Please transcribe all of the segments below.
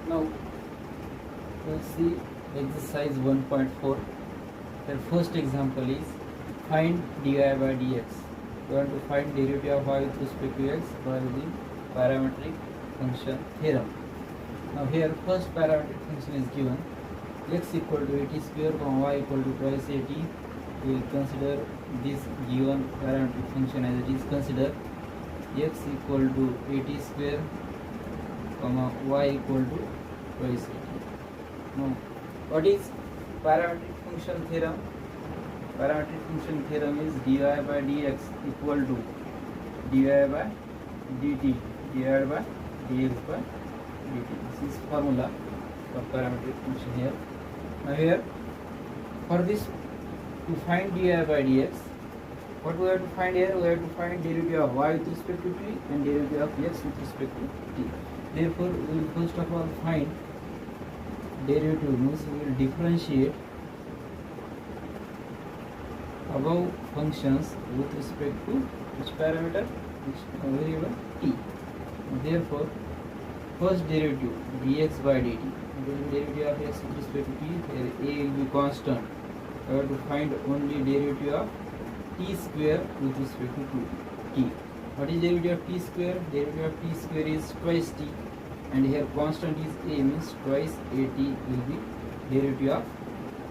Now we'll see exercise 1.4. The first example is find dy by dx. We want to find derivative of y with respect to x by using parametric function theorem. Now here first parametric function is given x equal to 80 square comma y equal to twice 80. We will consider this given parametric function as it is. Consider x equal to 80 square comma y equal to twice 80. Now what is parametric function theorem? Parametric function theorem is dy by dx equal to dy by dt divided by dx by dt. This is formula for parametric function here. Now here for this to find dy by dx, what we have to find here? We have to find derivative of y with respect to t and derivative of x with respect to t. Therefore we will first of all find derivative, means we will differentiate above functions with respect to which parameter, which variable t. Therefore first derivative dx by dt, derivative of x with respect to t, here a will be constant. We have to find only derivative of t square with respect to t. What is derivative of t square? Derivative of t square is twice t, and here constant is a, means twice at will be derivative of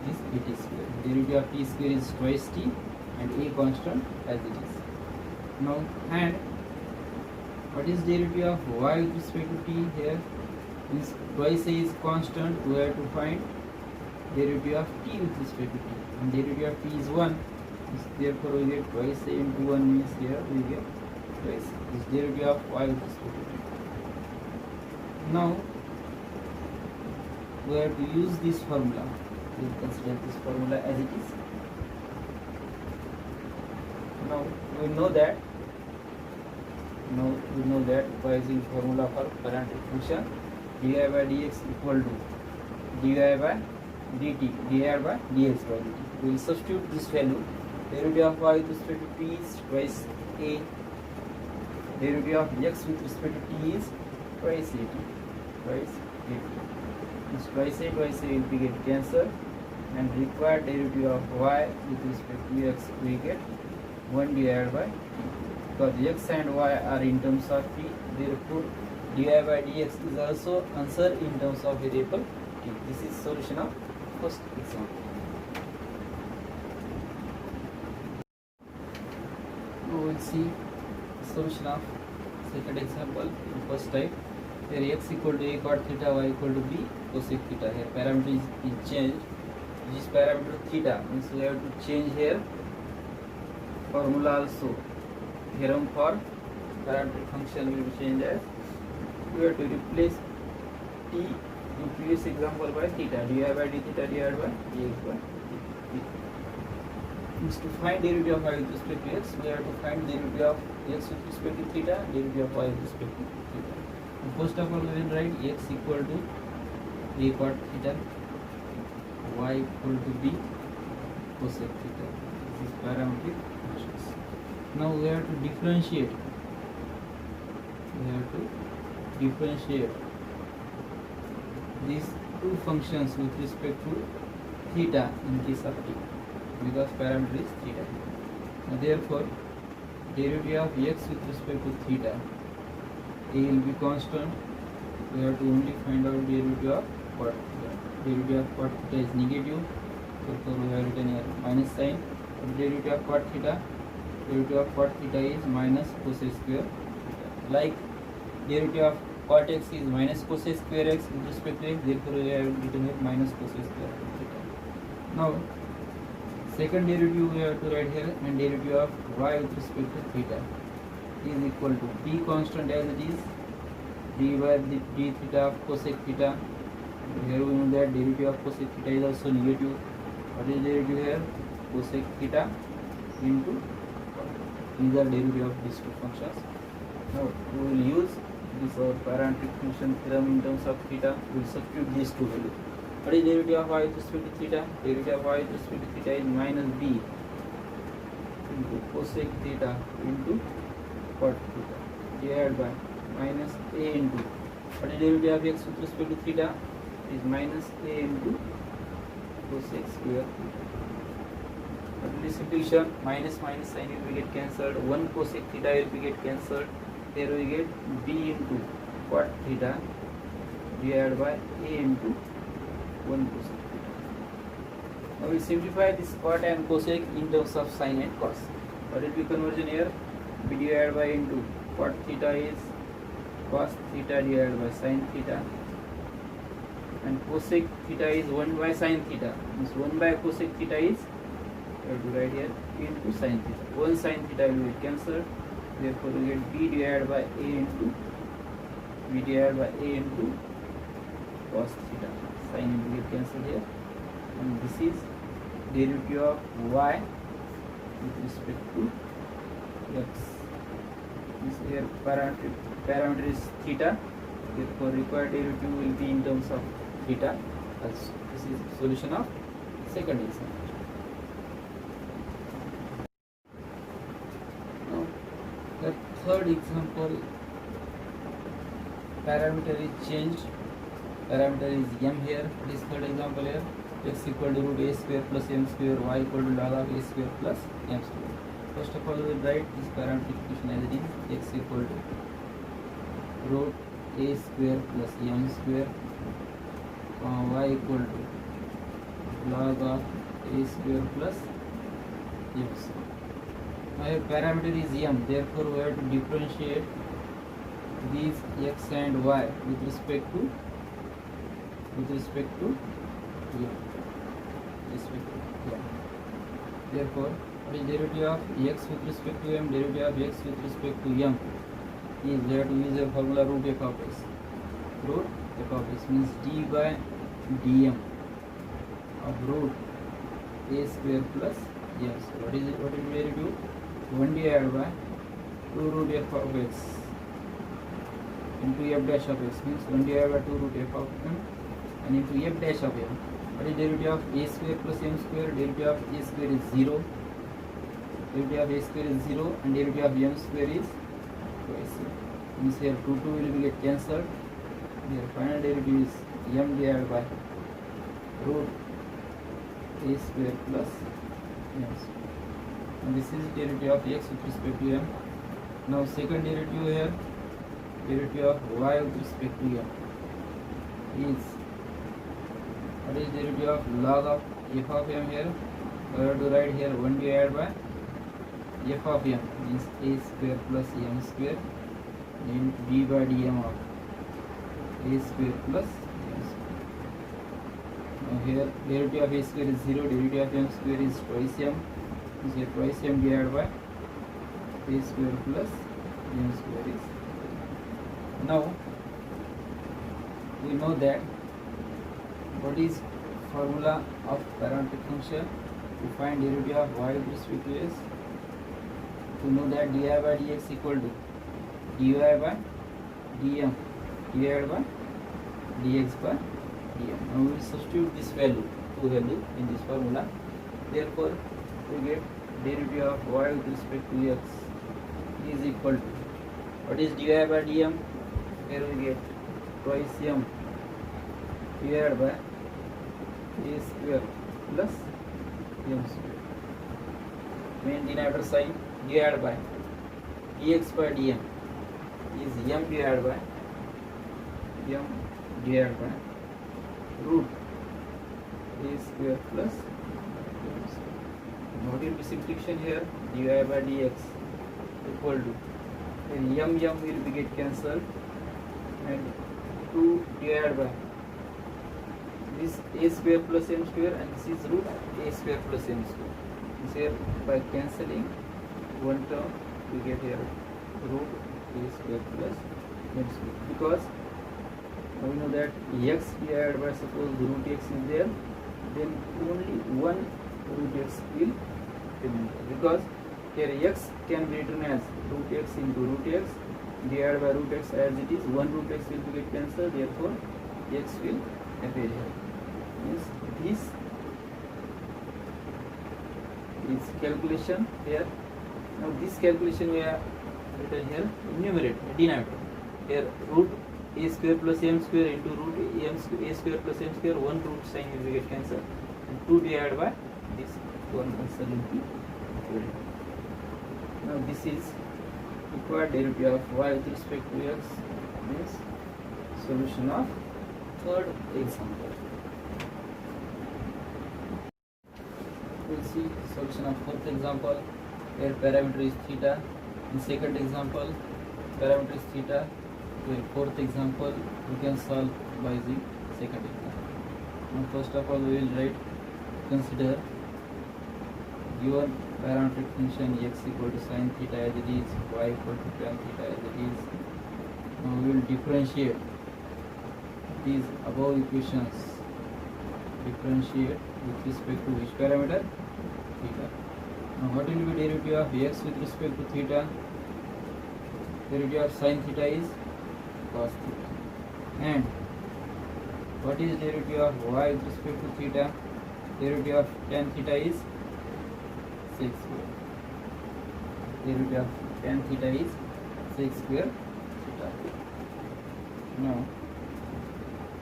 this at square. Derivative of t square is twice t and a constant as it is. Now and what is derivative of y with respect to t? Here means twice a is constant. We have to find derivative of t with respect to t, and derivative of t is 1. Therefore we get twice a into 1, means here we get twice this derivative of y with respect to t. Now we have to use this formula. We will consider this formula as it is. Now we know that by using formula for parametric function dy by dx equal to dy by dt divided by dx by dt. We will substitute this value. Derivative of y with respect to t is twice a. Derivative of x with respect to t is twice a t. Twice a t. This twice a will be get cancelled, and required derivative of y with respect to x we get 1 divided by t. Because x and y are in terms of t, therefore dy by dx is also answered in terms of variable t. This is solution of first example. Now we will see the solution of second example in first type. Here x equal to a cot theta, y equal to b cosec theta. Here parameter is changed. This is parameter theta, means we have to change here formula also. Theorem for parametric function will be changed as, we have to replace t in previous example by theta, dy by d theta divided by dx by dt. Means to find derivative of y with respect to x, we have to find derivative of x with respect to theta, derivative of y with respect to theta. First of all we will write x equal to a cot theta, y equal to b cosec theta. This is parametric functions. Now we have to differentiate. These two functions with respect to theta in case of t, because parameter is theta. Now therefore derivative of x with respect to theta, a will be constant. We have to only find out derivative of cot theta. Derivative of cot theta is negative, therefore we have written here minus sign. Derivative of cot theta is minus cosec square theta. Like derivative of cot x is minus cosec square x with respect to x, therefore we have written here minus cosec square theta. Now second derivative we have to write here, and derivative of y with respect to theta is equal to b constant as it is, d by d theta of cosec theta. Here we know that derivative of cosec theta is also negative. What is derivative here? Cosec theta into cot. These are derivative of these two functions. Now we will use this parametric function theorem in terms of theta. We will substitute these two values. What is derivative of y with respect to theta? Derivative of y with respect to theta is minus b into cosec theta into cot theta divided by minus a into What is derivative of x with respect to theta? It is minus a into cosec square theta. What will be simplification? Minus minus sign will be get cancelled. 1 cosec theta will be get cancelled. Here we get b into cot theta divided by a into 1 cosec theta. Now we simplify this cot and cosec in terms of sin and cos. What will be conversion here? B divided by into cot theta is cos theta divided by sin theta, and cosec theta is 1 by sin theta. Means 1 by cosec theta is, we have to write here, into sin theta. 1 sin theta will be cancelled. Therefore we get b divided by a into cos theta. Sin will get cancelled here, and this is derivative of y with respect to x. This here parameter is theta. Therefore required derivative will be in terms of theta. Also, this is solution of second example. Now the third example, parameter is changed. Parameter is m here. This third example here, x equal to root a square plus m square, y equal to log of a square plus m square. First of all, we will write this parameter equation as it is. X equal to root a square plus m square, y equal to log of a square plus m square. Now here parameter is m, therefore we have to differentiate these x and y with respect to m. Therefore, what is derivative of x with respect to m? Derivative of x with respect to m is, we have to use a formula root f of x. Root f of x means d by dm of root a square plus m square. What is derivative? 1 divided by 2 root f of x into f dash of x, means 1 divided by 2 root f of m and into f dash of m. What is derivative of a square plus m square? Derivative of a square is 0. Derivative of a square is 0 and derivative of m square is twice. Means here 2 will be get cancelled. Here final derivative is m divided by root a square plus m square. And this is derivative of x with respect to m. Now second derivative here, derivative of y with respect to m is, what is derivative of log of f of m here? We have to write here 1 divided by f of m, means a square plus m square, and d by dm of a square plus m square. Now here derivative of a square is 0, derivative of m square is twice m, means here twice m divided by a square plus m square is. Now we know that what is formula of parametric function to find derivative of y with respect to s. To know that dy by dx equal to dy by dm divided by dx by dm. Now we will substitute this value, two value in this formula. Therefore we get derivative of y with respect to x is equal to, what is dy by dm? Here we get twice m divided by a square plus m square. Main denominator sign divided by dx by dm is m divided by root a square plus m square. What will be simplification here? Dy by dx equal to, then m will be get cancelled, and 2 divided by this a square plus m square, and this is root a square plus m square. This here by cancelling one term we get here root a square plus m square, because we know that x divided by, suppose root x is there, then only one root x will remain, because here x can be written as root x into root x divided by root x as it is. One root x will be get cancelled, therefore x will appear here. Means this is calculation here. Now this calculation we have written here in numerator, denominator. Here root a square plus m square into root a square plus m square, 1 root sign will get cancelled, and 2 divided by this 1 answer will be given. Now this is required derivative of y with respect to x, means solution of third example. We'll see solution of fourth example, where parameter is theta. In second example, parameter is theta. In fourth example, we can solve by the second example. Now first of all, we will write, consider given parametric function x equal to sin theta as it is, y equal to tan theta as it is. Now we will differentiate these above equations, differentiate with respect to which parameter? Theta. Now what will be derivative of x with respect to theta? Derivative of sin theta is cos theta. And what is derivative of y with respect to theta? Derivative of tan theta is sec square. Derivative of tan theta is sec square theta. Now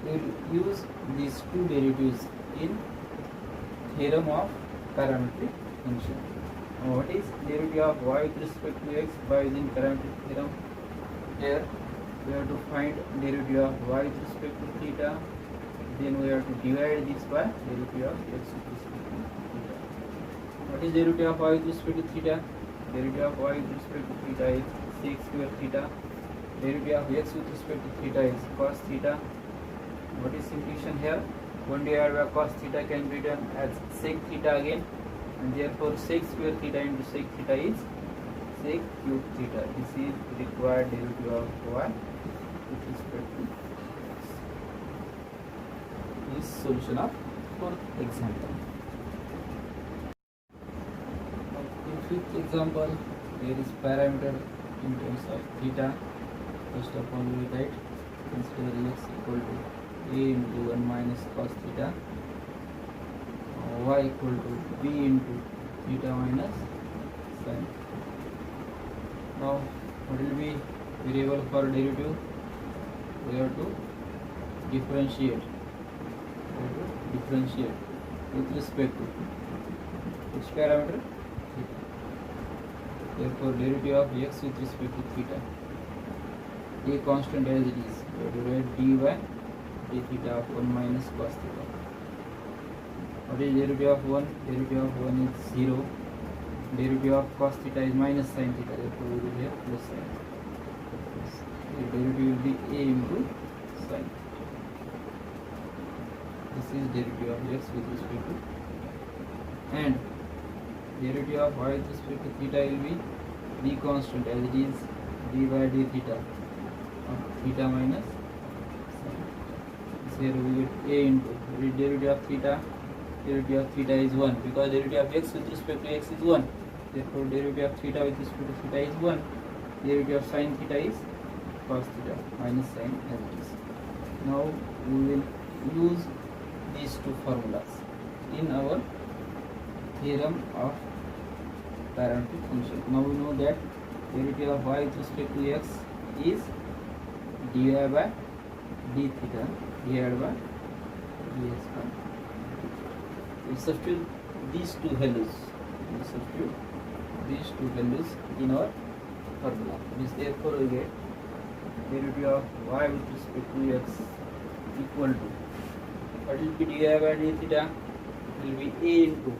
we will use these two derivatives in theorem of parametric function. Now what is derivative of y with respect to x by using parametric theorem? Here we have to find derivative of y with respect to theta, then we have to divide this by derivative of x with respect to theta. What is derivative of y with respect to theta? Derivative of y with respect to theta is sec square theta. Derivative of x with respect to theta is cos theta. What is simplification here? 1 divided by cos theta can be written as sec theta again, and therefore sec square theta into sec theta is sec cube theta. This is required derivative of y with respect to x. This is solution of fourth example. In fifth example, there is parameter in terms of theta. First of all, we write, consider x equal to a into 1 minus cos theta, y equal to b into theta minus sin. Now what will be variable for derivative? We have to differentiate. With respect to which parameter? Theta. Therefore derivative of x with respect to theta, a constant as it is, we have to write dy d theta of 1 minus cos theta. What is derivative of 1? Derivative of 1 is 0. Derivative of cos theta is minus sin theta, therefore we will have plus sin. The derivative will be a into sin. This is derivative of x with respect to theta. And derivative of y with respect to theta will be b constant as it is, d by d theta of theta minus sin. Here we get a into derivative of theta. Derivative of theta is 1 because derivative of x with respect to x is 1. Therefore derivative of theta with respect to theta is 1. Derivative of sin theta is cos theta minus sin as it is. Now we will use these two formulas in our theorem of parametric function. Now we know that derivative of y with respect to x is dy by d theta divided by dx by. We substitute these two values. In our formula. Means therefore we get derivative of y with respect to x equal to, what will be dy by d theta? It will be a into,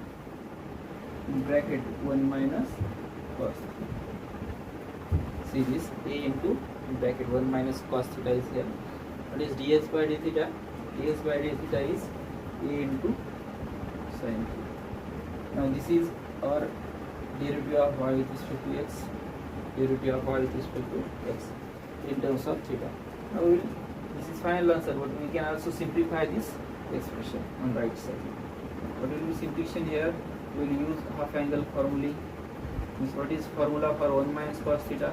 in bracket, 1 minus cos. See this, a into, in bracket, 1 minus cos theta is here. What is ds by d theta? Ds by d theta is a into sin theta. Now this is our derivative of y with respect to x, derivative of y with respect to x in terms of theta. Now this is final answer, but we can also simplify this expression on right side. What will be simplification here? We will use half angle formulae. Means what is formula for 1 minus cos theta?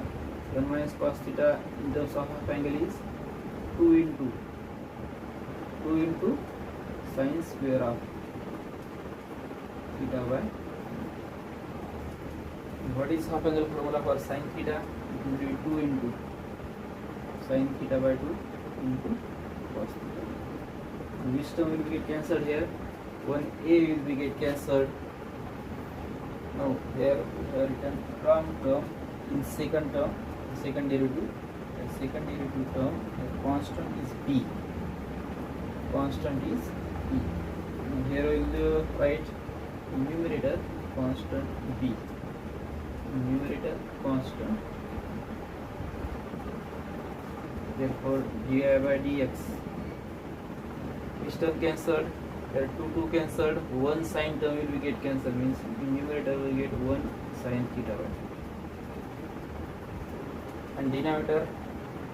1 minus cos theta in terms of half angle is 2 into sin square of theta by. What is half angle formula for sin theta? It will be 2 into sin theta by 2 into cos theta. Which term will get cancelled here? 1a will be get cancelled. Now here we have written wrong term in second term, the second derivative. The second derivative term, the constant is b. Constant is b. Now here we will write numerator constant b. Numerator constant. Therefore dy by dx. Which term cancelled? Here 2 cancelled. One sin term will be get cancelled. Means in numerator will get 1 sin theta by 2. And denominator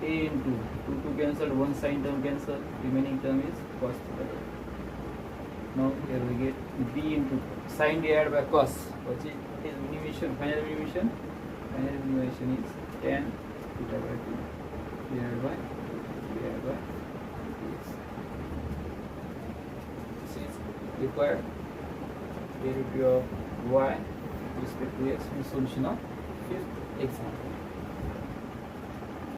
a into 2 cancelled. One sin term cancelled. Remaining term is cos theta. Now here we get b into sin divided by cos. What is minimization? Final minimization. Final minimization is tan theta by 2 divided by dx. This is required derivative of y with respect to x in solution of fifth example.